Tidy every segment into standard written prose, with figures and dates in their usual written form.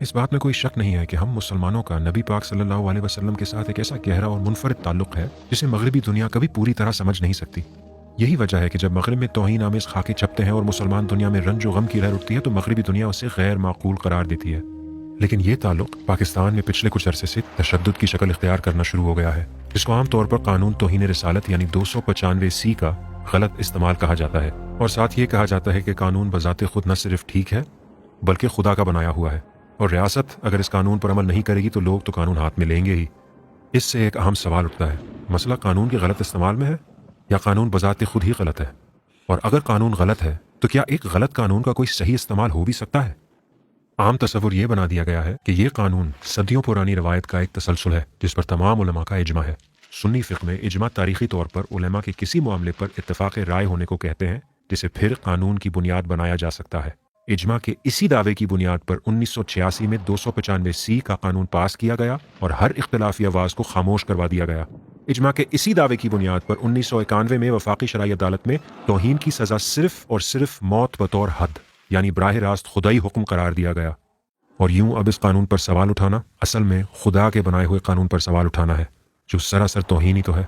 اس بات میں کوئی شک نہیں ہے کہ ہم مسلمانوں کا نبی پاک صلی اللہ علیہ وسلم کے ساتھ ایک ایسا گہرا اور منفرد تعلق ہے جسے مغربی دنیا کبھی پوری طرح سمجھ نہیں سکتی۔ یہی وجہ ہے کہ جب مغرب میں توہین آمیز خاکے چھپتے ہیں اور مسلمان دنیا میں رنج و غم کی لہر اٹھتی ہے تو مغربی دنیا اسے غیر معقول قرار دیتی ہے۔ لیکن یہ تعلق پاکستان میں پچھلے کچھ عرصے سے تشدد کی شکل اختیار کرنا شروع ہو گیا ہے، جس کو عام طور پر قانون توہین رسالت یعنی 295 کا غلط استعمال کہا جاتا ہے، اور ساتھ یہ کہا جاتا ہے کہ قانون بذات خود نہ صرف ٹھیک ہے بلکہ خدا کا بنایا ہوا ہے، اور ریاست اگر اس قانون پر عمل نہیں کرے گی تو لوگ تو قانون ہاتھ میں لیں گے ہی۔ اس سے ایک اہم سوال اٹھتا ہے، مسئلہ قانون کے غلط استعمال میں ہے یا قانون بذات خود ہی غلط ہے؟ اور اگر قانون غلط ہے تو کیا ایک غلط قانون کا کوئی صحیح استعمال ہو بھی سکتا ہے؟ عام تصور یہ بنا دیا گیا ہے کہ یہ قانون صدیوں پرانی روایت کا ایک تسلسل ہے جس پر تمام علماء کا اجماع ہے۔ سنی فقہ میں اجماع تاریخی طور پر علماء کے کسی معاملے پر اتفاق رائے ہونے کو کہتے ہیں، جسے پھر قانون کی بنیاد بنایا جا سکتا ہے۔ اجماع کے اسی دعوے کی بنیاد پر 1986 میں 295 کا قانون پاس کیا گیا اور ہر اختلافی آواز کو خاموش کروا دیا گیا۔ اجماع کے اسی دعوے کی بنیاد پر 1991 میں وفاقی شرعی عدالت میں توہین کی سزا صرف اور صرف موت بطور حد یعنی براہ راست خدائی حکم قرار دیا گیا۔ اور یوں اب اس قانون پر سوال اٹھانا اصل میں خدا کے بنائے ہوئے قانون پر سوال اٹھانا ہے، جو سراسر توہین ہی تو ہے۔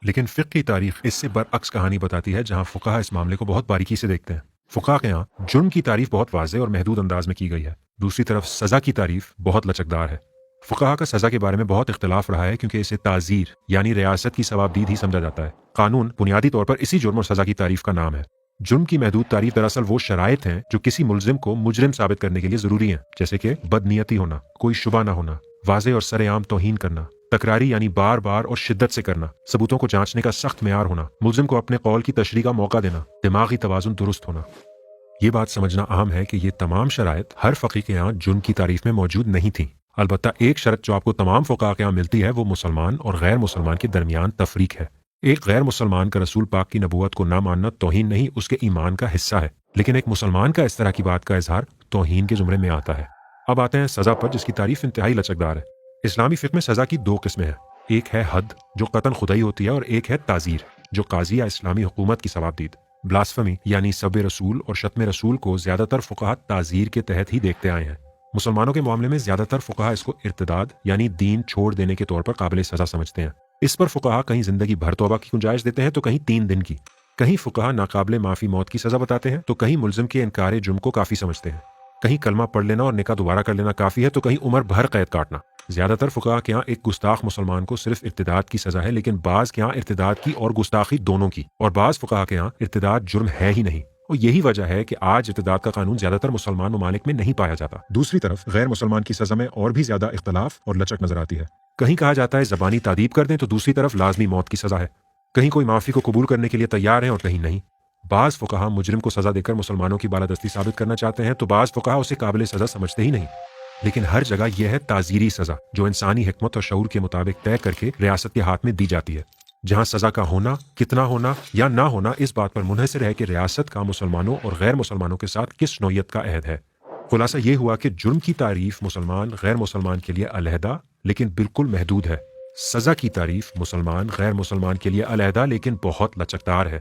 لیکن فقہ کی تاریخ اس سے برعکس کہانی بتاتی ہے، جہاں فقہا اس معاملے کو بہت باریکی سے دیکھتے ہیں۔ فقہا کے یہاں جرم کی تعریف بہت واضح اور محدود انداز میں کی گئی ہے، دوسری طرف سزا کی تعریف بہت لچکدار ہے۔ فقہا کا سزا کے بارے میں بہت اختلاف رہا ہے کیونکہ اسے تعزیر یعنی ریاست کی ثوابدید ہی سمجھا جاتا ہے۔ قانون بنیادی طور پر اسی جرم اور سزا کی تعریف کا نام ہے۔ جرم کی محدود تعریف دراصل وہ شرائط ہیں جو کسی ملزم کو مجرم ثابت کرنے کے لیے ضروری ہیں، جیسے کہ بدنیتی ہونا، کوئی شبہ نہ ہونا، واضح اور سر عام توہین کرنا، تکراری یعنی بار بار اور شدت سے کرنا، ثبوتوں کو جانچنے کا سخت معیار ہونا، ملزم کو اپنے قول کی تشریح کا موقع دینا، دماغی توازن درست ہونا۔ یہ بات سمجھنا اہم ہے کہ یہ تمام شرائط ہر فقیہ کے یہاں جرم کی تعریف میں موجود نہیں تھیں۔ البتہ ایک شرط جو آپ کو تمام فقہا کے یہاں ملتی ہے وہ مسلمان اور غیر مسلمان کے درمیان تفریق ہے۔ ایک غیر مسلمان کا رسول پاک کی نبوت کو نہ ماننا توہین نہیں، اس کے ایمان کا حصہ ہے، لیکن ایک مسلمان کا اس طرح کی بات کا اظہار توہین کے زمرے میں آتا ہے۔ اب آتے ہیں سزا پر، جس کی تعریف انتہائی لچکدار ہے۔ اسلامی فقہ میں سزا کی دو قسمیں ہیں، ایک ہے حد جو قطعاً خدائی ہوتی ہے، اور ایک ہے تعزیر جو قاضی یا اسلامی حکومت کی ثوابدید۔ بلاسفمی یعنی سب رسول اور شتم رسول کو زیادہ تر فقہا تعزیر کے تحت ہی دیکھتے آئے ہیں۔ مسلمانوں کے معاملے میں زیادہ تر فقہا اس کو ارتداد یعنی دین چھوڑ دینے کے طور پر قابل سزا سمجھتے ہیں۔ اس پر فقہا کہیں زندگی بھر توبہ کی گنجائش دیتے ہیں تو کہیں 3 دن کی۔ کہیں فقہا ناقابل معافی موت کی سزا بتاتے ہیں تو کہیں ملزم کے انکار جرم کو کافی سمجھتے ہیں۔ کہیں کلمہ پڑھ لینا اور نکاح دوبارہ کر لینا کافی ہے تو کہیں عمر بھر قید کاٹنا۔ زیادہ تر فقہا کے یہاں ایک گستاخ مسلمان کو صرف ارتداد کی سزا ہے، لیکن بعض کے یہاں ارتداد کی اور گستاخی دونوں کی، اور بعض فقہا کے یہاں ارتداد جرم ہے ہی نہیں۔ اور یہی وجہ ہے کہ آج ارتداد کا قانون زیادہ تر مسلمان ممالک میں نہیں پایا جاتا۔ دوسری طرف غیر مسلمان کی سزا میں اور بھی زیادہ اختلاف اور لچک نظر آتی ہے۔ کہیں کہا جاتا ہے زبانی تادیب کر دیں تو دوسری طرف لازمی موت کی سزا ہے۔ کہیں کوئی معافی کو قبول کرنے کے لیے تیار ہیں اور کہیں نہیں۔ بعض فقہا مجرم کو سزا دے کر مسلمانوں کی بالادستی ثابت کرنا چاہتے ہیں تو بعض فقہا اسے قابل سزا سمجھتے ہی نہیں۔ لیکن ہر جگہ یہ ہے تعزیری سزا جو انسانی حکمت اور شعور کے مطابق طے کر کے ریاست کے ہاتھ میں دی جاتی ہے، جہاں سزا کا ہونا، کتنا ہونا یا نہ ہونا اس بات پر منحصر ہے کہ ریاست کا مسلمانوں اور غیر مسلمانوں کے ساتھ کس نوعیت کا عہد ہے۔ خلاصہ یہ ہوا کہ جرم کی تعریف مسلمان غیر مسلمان کے لیے علیحدہ لیکن بالکل محدود ہے، سزا کی تعریف مسلمان غیر مسلمان کے لیے علیحدہ لیکن بہت لچکدار ہے۔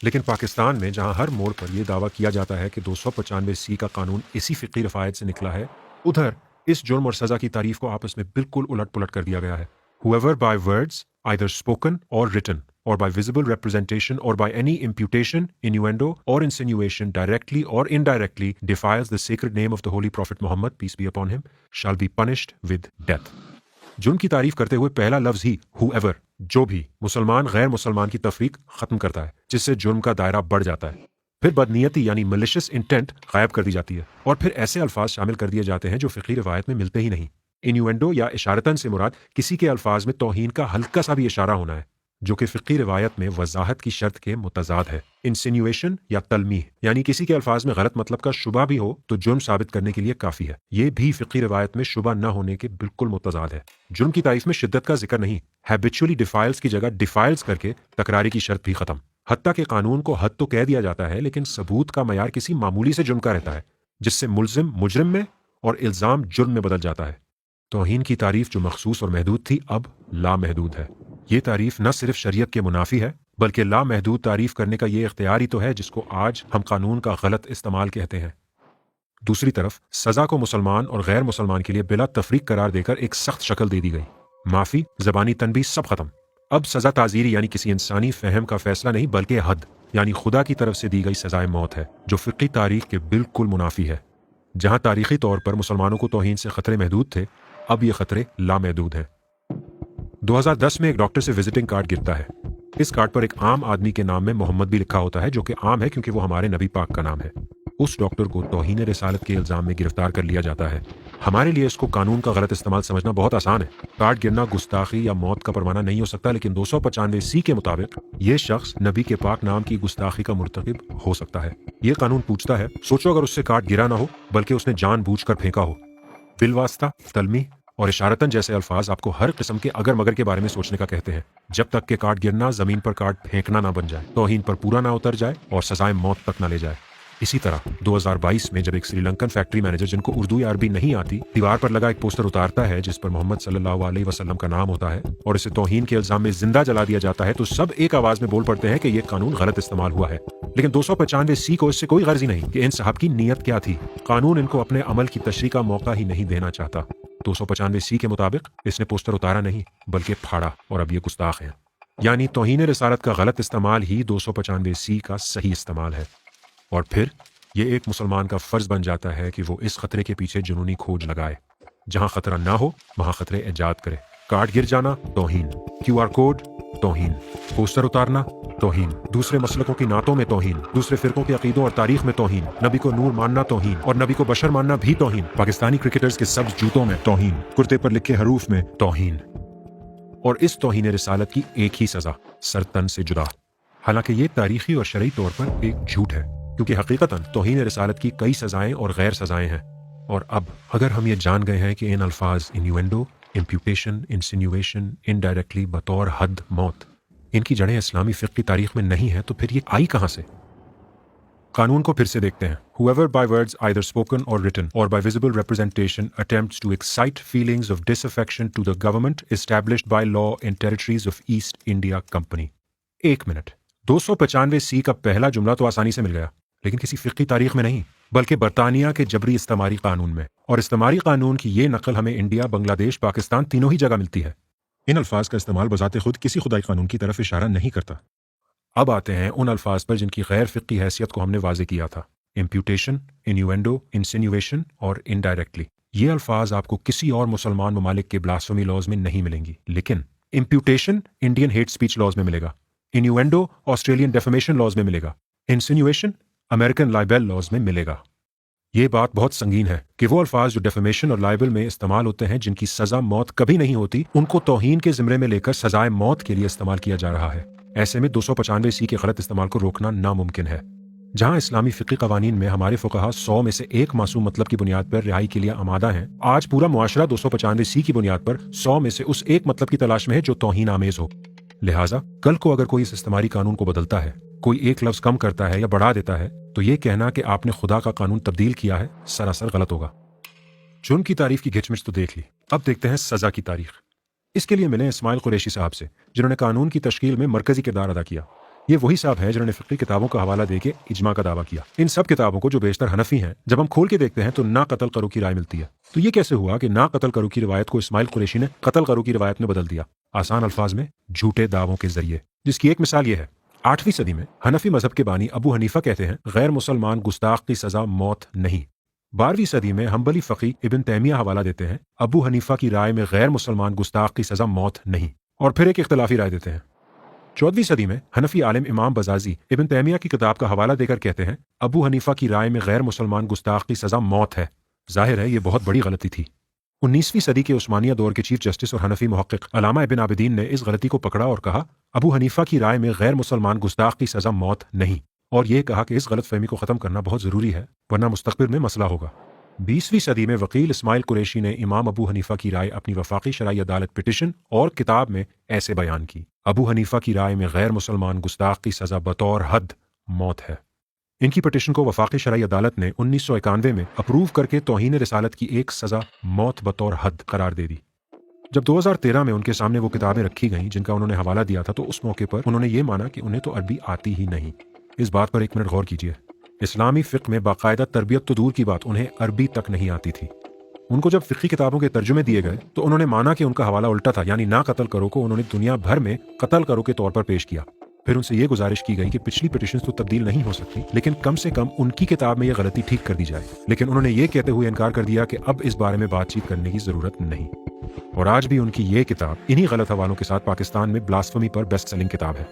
لیکن پاکستان میں جہاں ہر موڑ پر یہ دعویٰ کیا جاتا ہے کہ 295 کا قانون اسی فقہی رفایت سے نکلا ہے، ادھر اس جرم اور سزا کی تعریف کو آپس میں بالکل الٹ پلٹ کر دیا گیا ہے۔ Whoever by words, either spoken or written, or by visible representation or by any imputation, innuendo or insinuation directly or indirectly defiles the sacred name of the Holy Prophet Muhammad, peace be upon him, shall be punished with death۔ جرم کی تعریف کرتے ہوئے پہلا لفظ ہی whoever جو بھی مسلمان غیر مسلمان کی تفریق ختم کرتا ہے، جس سے جرم کا دائرہ بڑھ جاتا ہے۔ پھر بدنیتی یعنی malicious intent غائب کر دی جاتی ہے، اور پھر ایسے الفاظ شامل کر دیے جاتے ہیں جو فقہی روایت میں ملتے ہی نہیں۔ انیوینڈو یا اشارتاً سے مراد کسی کے الفاظ میں توہین کا ہلکا سا بھی اشارہ ہونا ہے، جو کہ فقہی روایت میں وضاحت کی شرط کے متضاد ہے۔ انسینویشن یا تلمیح یعنی کسی کے الفاظ میں غلط مطلب کا شبہ بھی ہو تو جرم ثابت کرنے کے لیے کافی ہے، یہ بھی فقہی روایت میں شبہ نہ ہونے کے بالکل متضاد ہے۔ جرم کی تعریف میں شدت کا ذکر نہیں، ہیبچولی ڈیفائلز کی جگہ ڈیفائلز کر کے تکراری کی شرط بھی ختم۔ حتیٰ کہ قانون کو حد تو کہہ دیا جاتا ہے، لیکن ثبوت کا معیار کسی معمولی سے جرم کا رہتا ہے، جس سے ملزم مجرم میں اور الزام جرم میں بدل جاتا ہے۔ توہین کی تعریف جو مخصوص اور محدود تھی اب لامحدود ہے۔ یہ تعریف نہ صرف شریعت کے منافی ہے بلکہ لامحدود تعریف کرنے کا یہ اختیار ہی تو ہے جس کو آج ہم قانون کا غلط استعمال کہتے ہیں۔ दूसरी तरफ सजा को मुसलमान और गैर मुसलमान के लिए बिला तफरीक करार देकर एक सख्त शक्ल दे दी गई। माफी, जबानी तनबीह सब खत्म। अब सजा ताजीरी यानी किसी इंसानी फहम का फैसला नहीं बल्कि हद यानी खुदा की तरफ से दी गई सजाए मौत है, जो फिक्की तारीख के बिल्कुल मुनाफी है। जहां तारीखी तौर पर मुसलमानों को तौहीन से खतरे महदूद थे, अब ये खतरे लामहदूद हैं। 2010 में एक डॉक्टर से विजिटिंग कार्ड गिरता है। इस कार्ड पर एक आम आदमी के नाम में मोहम्मद भी लिखा होता है, जो कि आम है क्योंकि वो हमारे नबी पाक का नाम है। उस डॉक्टर को तौहीन रिसालत के इल्जाम में गिरफ्तार कर लिया जाता है। हमारे लिए इसको कानून का गलत इस्तेमाल समझना बहुत आसान है। कार्ड गिरना गुस्ताखी या मौत का परवाना नहीं हो सकता, लेकिन 295 के मुताबिक ये शख्स नबी के पाक नाम की गुस्ताखी का मुर्तकिब हो सकता है। ये कानून पूछता है, सोचो अगर उससे कार्ड गिरा ना हो बल्कि उसने जानबूझकर फेंका हो। बिलवास्ता, तलमी और इशारतन जैसे अल्फाज आपको हर किस्म के अगर मगर के बारे में सोचने का कहते हैं, जब तक कि कार्ड गिरना जमीन पर कार्ड फेंकना ना बन जाए, तौहीन पर पूरा ना उतर जाए और सजाए मौत तक ना ले जाए। इसी तरह 2022 में जब एक श्रीलंकन फैक्ट्री मैनेजर जिनको उर्दू या अरबी नहीं आती दीवार पर लगा एक पोस्टर उतारता है जिस पर मोहम्मद सल्लल्लाहु अलैहि वसल्लम का नाम होता है और इसे तौहीन के इल्जाम में जिंदा जला दिया जाता है, तो सब एक आवाज में बोल पड़ते हैं कि यह कानून गलत इस्तेमाल हुआ है। लेकिन 295 को इससे कोई गर्ज ही नहीं कि इन साहब की नीयत क्या थी। कानून इनको अपने अमल की तशरीह का मौका ही नहीं देना चाहता। 295 के मुताबिक इसने पोस्टर उतारा नहीं बल्कि फाड़ा, और अब ये गुस्ताख है। यानी तौहीन रिसालत का गलत इस्तेमाल ही 295 का सही इस्तेमाल है। और फिर ये एक मुसलमान का फर्ज बन जाता है कि वो इस खतरे के पीछे जुनूनी खोज लगाए। जहां खतरा ना हो वहां खतरे ईजाद करे। कार्ड गिर जाना तौहीन, QR कोड तौहीन, पोस्टर उतारना तौहीन, दूसरे मसलकों की नातों में तौहीन, दूसरे फिरकों के अकीदों और तारीख में तौहीन, नबी को नूर मानना तौहीन और नबी को बशर मानना भी तौहीन, पाकिस्तानी क्रिकेटर्स के सब्ज जूतों में तौहीन, कुर्ते पर लिखे हरूफ में तौहीन। और इस तौहीन रिसालत की एक ही सजा, सर तन से जुदा। हालांकि ये तारीखी और शरई तौर पर एक झूठ है, क्योंकि हकीकतन तौहीन रिसालत की कई सजाएं और गैर सजाएं हैं। और अब अगर हम ये जान गए हैं कि इन अल्फाज इन्यूएंडो, इम्प्यूटेशन, इंसिन्यूएशन, इनडायरेक्टली, बतौर हद, मौत, इनकी जड़ें इस्लामी फिक्र की तारीख में नहीं है, तो फिर ये आई कहां से? कानून को फिर से देखते हैं। Whoever by words either spoken or written or by visible representation attempts to excite feelings of disaffection to the government established by law in territories of East India Company। 1 minute, 295 का पहला जुमला तो आसानी से मिल गया, लेकिन किसी फिक्की तारीख में नहीं बल्कि बरतानिया के जबरी इस्तेमारी कानून में। और इस्तेमारी कानून की ये नकल हमें इंडिया, बांग्लादेश, पाकिस्तान तीनों ही जगह मिलती है। इन अल्फाज का इस्तेमाल बजाते खुद किसी खुदाई कानून की तरफ इशारा नहीं करता। अब आते हैं उन अल्फाज पर जिनकी गैर फिक्की हैसियत को हमने वाजे किया था। इम्प्यूटेशन, इन्यूएंडो, इंसिन्यूएशन और इनडायरेक्टली। ये अल्फाज आपको किसी और मुसलमान ममालिक के ब्लास्फेमी लॉज में नहीं मिलेंगी, लेकिन imputation Indian hate speech laws में मिलेगा, इन्यूएंडो ऑस्ट्रेलियन डेफेमेशन लॉज में मिलेगा, इंसिन्यूएशन अमेरिकन लाइबेल लॉज में मिलेगा। ये बात बहुत संगीन है कि वो अल्फाज जो डेफेमेशन और लाइबल में इस्तेमाल होते हैं, जिनकी सजा मौत कभी नहीं होती, उनको तौहीन के जिम्रे में लेकर सजाए मौत के लिए इस्तेमाल किया जा रहा है। ऐसे में 295 के गलत इस्तेमाल को रोकना नामुमकिन है। जहां इस्लामी फिक्री कवानीन में हमारे फुकहा 100 में से एक मासूम मतलब की बुनियाद पर रिहाई के लिए आमादा हैं, आज पूरा मुआशरा 295 की बुनियाद पर 100 में से उस एक मतलब की तलाश में है जो तौहीन आमेज हो। लिहाजा कल को अगर कोई इस इस्तेमारी कानून को बदलता है, कोई एक लफ्ज कम करता है या बढ़ा देता है, तो ये कहना कि आपने खुदा का कानून तब्दील किया है सरासर गलत होगा। जुर्म की तारीफ की घिचमिच तो देख ली, अब देखते हैं सजा की तारीख। इसके लिए मिले इस्माइल कुरैशी साहब से, जिन्होंने कानून की तश्कील में मरकजी किरदार अदा किया। ये वही साहब हैं जिन्होंने फिक्री किताबों का हवाला देके इजमा का दावा किया। इन सब किताबों को, जो बेशतर हनफी हैं, जब हम खोल के देखते हैं तो ना कत्ल करो की राय मिलती है। तो ये कैसे हुआ कि ना कत्ल करो की रिवायत को इस्माइल कुरैशी ने कत्ल करो की रिवायत में बदल दिया, आसान अल्फाज में झूठे दावों के जरिए। जिसकी एक मिसाल ये है, 8वीं सदी में हनफी मजहब के बानी अबू हनीफा कहते हैं गैर मुसलमान गुस्ताख की सजा मौत नहीं। 12वीं सदी में हम्बली फकी इब्न तैमिया हवाला देते हैं अबू हनीफा की राय में गैर मुसलमान गुस्ताख की सजा मौत नहीं, और फिर एक इख्तलाफी राय देते हैं। 14वीं सदी में हनफी आलिम इमाम बजाजी इब्न तैमिया की किताब का हवाला देकर कहते हैं अबू हनीफा की राय में गैर मुसलमान गुस्ताख की सजा मौत है। जाहिर है ये बहुत बड़ी गलती थी। 19वीं सदी के उस्मानिया दौर के चीफ जस्टिस और हनफी मुहक्किक अल्लामा इब्न आबिदीन ने इस गलती को पकड़ा और कहा अबू हनीफा की राय में गैर मुसलमान गुस्ताख की सजा मौत नहीं, और ये कहा कि इस गलत फहमी को खत्म करना बहुत जरूरी है, वरना मुस्तकबिल में मसला होगा। 20वीं सदी में वकील इस्माइल कुरैशी ने इमाम अबू हनीफा की राय अपनी वफाकी शरई अदालत पिटिशन और किताब में ऐसे बयान की, अबू हनीफा की राय में गैर मुसलमान गुस्ताख की सजा बतौर हद मौत है। इनकी पिटिशन को वफाकी शरई अदालत ने 1991 में अप्रूव करके तौहीन रिसालत की एक सजा मौत बतौर हद करार दे दी। जब 2013 में उनके सामने वो किताबें रखी गईं जिनका उन्होंने हवाला दिया था, तो उस मौके पर उन्होंने ये माना कि उन्हें तो अरबी आती ही नहीं। इस बात पर 1 मिनट गौर कीजिए। इस्लामी फ़िक़्ह में बाकायदा तरबियत तो दूर की बात, उन्हें अरबी तक नहीं आती थी। उनको जब फ़िक़्ही किताबों के तर्जुमे दिए गए तो उन्होंने माना कि उनका हवाला उल्टा था, यानी ना कत्ल करो को उन्होंने दुनिया भर में कत्ल करो के तौर पर पेश किया। फिर उनसे ये गुजारिश की गई कि पिछली पिटिशंस तो तब्दील नहीं हो सकती, लेकिन कम से कम उनकी किताब में यह गलती ठीक कर दी जाए। लेकिन उन्होंने ये कहते हुए इनकार कर दिया कि अब इस बारे में बातचीत करने की ज़रूरत नहीं। और आज भी उनकी ये किताब इन्हीं गलत हवालों के साथ पाकिस्तान में ब्लास्फेमी पर बेस्ट सेलिंग किताब है।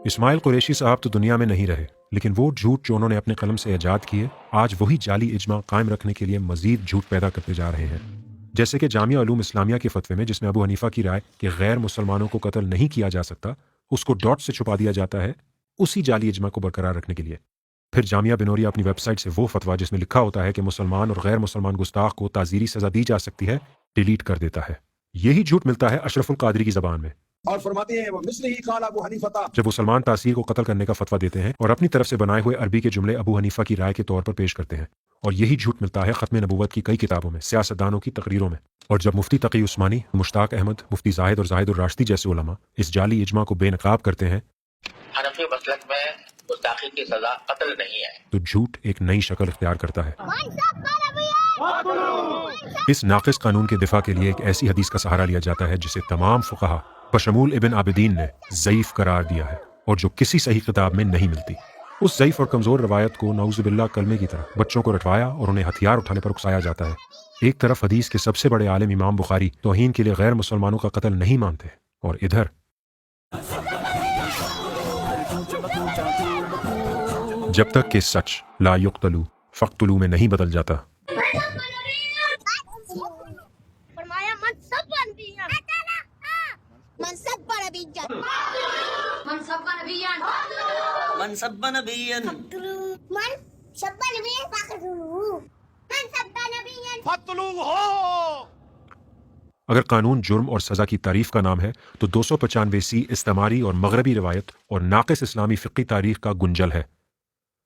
इस्माइल कुरैशी साहब तो दुनिया में नहीं रहे, लेकिन वो झूठ जो उन्होंने अपने कलम से ईजाद किए, आज वही जाली इजमा कायम रखने के लिए मजीद झूठ पैदा करते जा रहे हैं। जैसे कि जामिया उलूम इस्लामिया के फतवे में, जिसमें अबू हनीफा की राय कि गैर मुसलमानों को कत्ल नहीं किया जा सकता, उसको डॉट से छुपा दिया जाता है उसी जाली इजमा को बरकरार रखने के लिए। फिर जामिया बिनोरिया अपनी वेबसाइट से वो फतवा जिसमें लिखा होता है कि मुसलमान और गैर मुसलमान गुस्ताख को ताजीरी सजा दी जा सकती है, डिलीट कर देता है। यही झूठ मिलता है अशरफुल कादरी की जबान में। और फरमाते हैं जब वो सलमान तासीर को कत्ल करने का फतवा देते हैं और अपनी तरफ से बनाए हुए अरबी के जुमले अबू हनीफा की राय के तौर पर पेश करते हैं। और यही झूठ मिलता है खत्म नबूवत की कई किताबों में, सियासतदानों की तकरीरों में। और जब मुफ्ती तकी उस्मानी, मुश्ताक अहमद, मुफ्ती जाहिद और जाहिद राशिदी जैसे उलमा इस जाली इजमा को बेनकाब करते हैं, हनफी मसलक में गुस्ताखी की सजा कत्ल नहीं है, तो झूठ एक नई शक्ल इख्तियार करता है। इस नाकिस कानून के दिफा के लिए एक ऐसी हदीस का सहारा लिया जाता है जिसे तमाम फुक़हा बशमूल इब्न आबिदीन ने ज़ईफ़ करार दिया है और जो किसी सही किताब में नहीं मिलती। उस ज़ईफ़ और कमज़ोर रवायत को नऊज़ुबिल्लाह कलमे की तरह बच्चों को रटवाया और उन्हें हथियार उठाने पर उकसाया जाता है। एक तरफ हदीस के सबसे बड़े आलिम इमाम बुखारी तौहीन के लिए गैर मुसलमानों का कत्ल नहीं मानते, और इधर जब तक कि सच ला युक्तलू फ़क्तुलू में नहीं बदल जाता, अगर कानून जुर्म और सज़ा की तारीफ का नाम है तो 295C इस्तेमारी और मगरबी रिवायत और नाक़िस इस्लामी फ़िक़्ही तारीख का गुंजल है,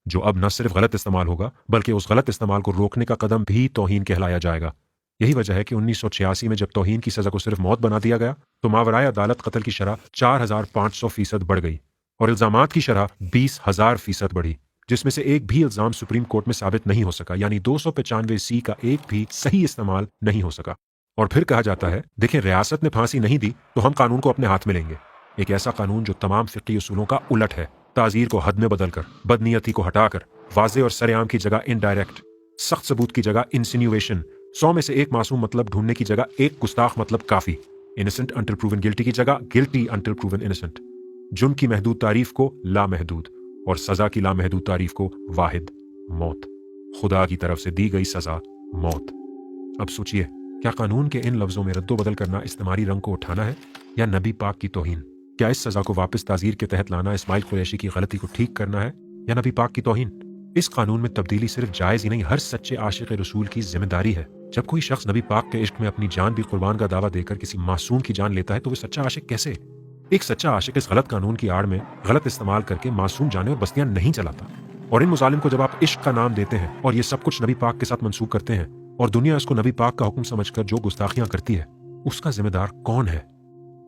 जो अब न सिर्फ गलत इस्तेमाल होगा बल्कि उस गलत इस्तेमाल को रोकने का कदम भी तौहीन कहलाया जाएगा। यही वजह है कि 1986 में जब तौहीन की सज़ा को सिर्फ मौत बना दिया गया तो मावराए अदालत कत्ल की शरह 4500% बढ़ गई और इल्ज़ामात की शरह 20,000% बढ़ी, जिसमें से एक भी इल्ज़ाम सुप्रीम कोर्ट में साबित नहीं हो सका, यानी 295C का एक भी सही इस्तेमाल नहीं हो सका। और फिर कहा जाता है, देखें, रियासत ने फांसी नहीं दी तो हम कानून को अपने हाथ में लेंगे। एक ऐसा कानून जो तमाम फ़िक़्ही उसूलों का उलट है, ताज़ीर को हद में बदलकर, बदनीयती को हटाकर, वाज़े और सरेआम की जगह इनडायरेक्ट, सख्त सबूत की जगह इंसिन्यूएशन, 100 में से एक मासूम मतलब ढूंढने की जगह एक गुस्ताख मतलब काफ़ी, इनोसेंट अंटिल प्रूवन गिल्टी की जगह गिल्टी अंटिल प्रूवन इनोसेंट, जुर्म की महदूद तारीफ को लामहदूद और सज़ा की लामहदूद तारीफ को वाहिद, मौत। खुदा की तरफ से दी गई सज़ा मौत। अब सोचिए, क्या कानून के इन लफ्ज़ों में रद्दो बदल करना इस्तेमारी रंग को उठाना है या नबी पाक की तौहीन? क्या इस सज़ा को वापस ताज़ीर के तहत लाना इस्माइल कुरैशी की गलती को ठीक करना है या नबी पाक की तौहीन? इस कानून में तब्दीली सिर्फ जायज़ ही नहीं, हर सच्चे आशिक रसूल की जिम्मेदारी है। जब कोई शख्स नबी पाक के इश्क में अपनी जान भी कुर्बान का दावा देकर किसी मासूम की जान लेता है तो वो सच्चा आशिक कैसे? एक सच्चा आशिक इस गलत कानून की आड़ में गलत इस्तेमाल करके मासूम जाने और बस्तियां नहीं चलाता। और इन मुजालिम को जब आप इश्क का नाम देते हैं और ये सब कुछ नबी पाक के साथ मंसूब करते हैं और दुनिया इसको नबी पाक का हुक्म समझकर जो गुस्ताखियां करती है, उसका जिम्मेदार कौन है?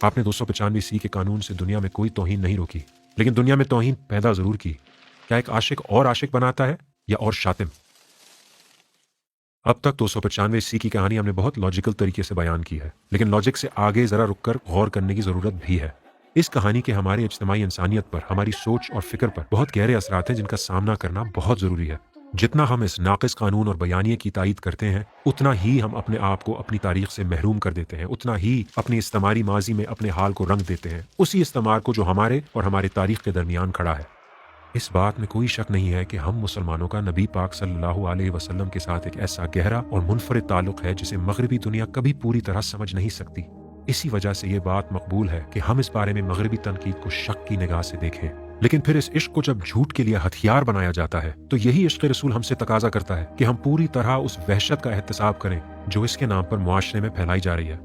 आपने 295C के कानून से दुनिया में कोई तौहीन नहीं रोकी, लेकिन दुनिया में तौहीन पैदा जरूर की। क्या एक आशिक और आशिक बनाता है या और शातिम? अब तक 295C की कहानी हमने बहुत लॉजिकल तरीके से बयान की है, लेकिन लॉजिक से आगे जरा रुककर गौर करने की जरूरत भी है। इस कहानी के हमारे इज्तिमाई इंसानियत पर, हमारी सोच और फिक्र पर बहुत गहरे असरात हैं जिनका सामना करना बहुत जरूरी है। जितना हम इस नाक़िस कानून और बयानिए की तायीद करते हैं, उतना ही हम अपने आप को अपनी तारीख से महरूम कर देते हैं, उतना ही अपनी इस्तेमारी माजी में अपने हाल को रंग देते हैं, उसी इस्तेमार को जो हमारे और हमारे तारीख के दरमियान खड़ा है। इस बात में कोई शक नहीं है कि हम मुसलमानों का नबी पाक सल्लल्लाहु अलैहि वसल्लम के साथ एक ऐसा गहरा और मुनफरिद ताल्लुक है जिसे मगरबी दुनिया कभी पूरी तरह समझ नहीं सकती। इसी वजह से ये बात मकबूल है कि हम इस बारे में मगरबी तनकीद को शक की निगाह से देखें। लेकिन फिर इस इश्क को जब झूठ के लिए हथियार बनाया जाता है तो यही इश्क रसूल हमसे तकाजा करता है कि हम पूरी तरह उस वहशत का एहतसाब करें जो इसके नाम पर मुआशरे में फैलाई जा रही है।